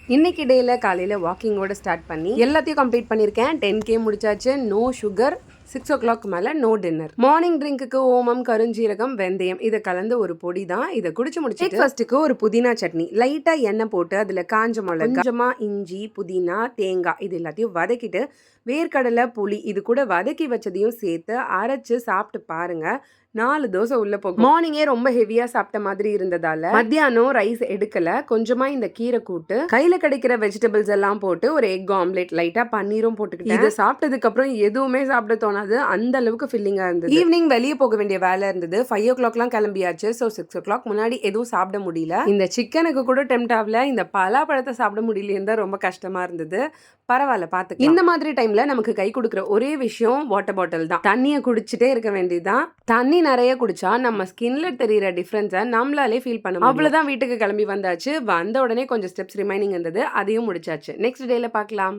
இன்னைக்கு டேல காலையில் வாக்கிங்கோட ஸ்டார்ட் பண்ணி எல்லாத்தையும் கம்ப்ளீட் பண்ணியிருக்கேன். 10K முடிச்சாச்சு. நோ சுகர், 6 o'clock மேலே நோ டின்னர். மார்னிங் ட்ரிங்க்குக்கு ஓமம், கருஞ்சீரகம், வெந்தயம் இதை கலந்து ஒரு பொடி தான். இதை குடிச்சு முடிச்சுட்டு ஃபர்ஸ்ட்டுக்கு ஒரு புதினா சட்னி லைட்டாக எண்ணெய் போட்டு அதில் காஞ்ச மிளகா, கொஞ்சமாக இஞ்சி, புதினா, தேங்காய் இது எல்லாத்தையும் வதக்கிட்டு வேர்க்கடலை, புளி இது கூட வதக்கி வச்சதையும் சேர்த்து அரைச்சு சாப்பிட்டு பாருங்க. 4 தோசை உள்ள போகும். மார்னிங்கே ரொம்ப ஹெவியா சாப்பிட்ட மாதிரி இருந்ததால மத்தியானம் ரைஸ் எடுக்கல. கொஞ்சமா இந்த கீரை கூட்டு, கையில கிடைக்கிற வெஜிடபிள்ஸ் எல்லாம் போட்டு ஒரு எக் ஆம்லெட், லைட்டா பன்னீரும் போட்டுக்கிட்டேன். இதை சாப்பிட்டதுக்கு அப்புறம் எதுவுமே சாப்பிட தோணாது, அந்த அளவுக்கு ஃபில்லிங்கா இருந்தது. ஈவினிங் வெளியே போக வேண்டிய வேலை இருந்தது. 5 o'clock கிளம்பியாச்சு. ஸோ 6 o'clock முன்னாடி எதுவும் சாப்பிட முடியல. இந்த சிக்கனுக்கு கூட டெம்ட் ஆகல. இந்த பலாப்பழத்தை சாப்பிட முடியலன்னு தான் ரொம்ப கஷ்டமா இருந்தது. பரவாயில்ல, பார்த்து. இந்த மாதிரி டைம்ல நமக்கு கை கொடுக்குற ஒரே விஷயம் வாட்டர் பாட்டில் தான். தண்ணியை குடிச்சிட்டே இருக்க வேண்டியதுதான். தண்ணி நிறைய குடிச்சா நம்ம ஸ்கின்ல தெரியிற டிஃபரன்ஸை நம்மளாலே ஃபீல் பண்ண முடியும். அவ்வளவுதான். வீட்டுக்கு கிளம்பி வந்தாச்சு. வந்த உடனே கொஞ்சம் ஸ்டெப்ஸ் ரிமைனிங் இருந்தது, அதையும் முடிச்சாச்சு. நெக்ஸ்ட் டேல பார்க்கலாம்.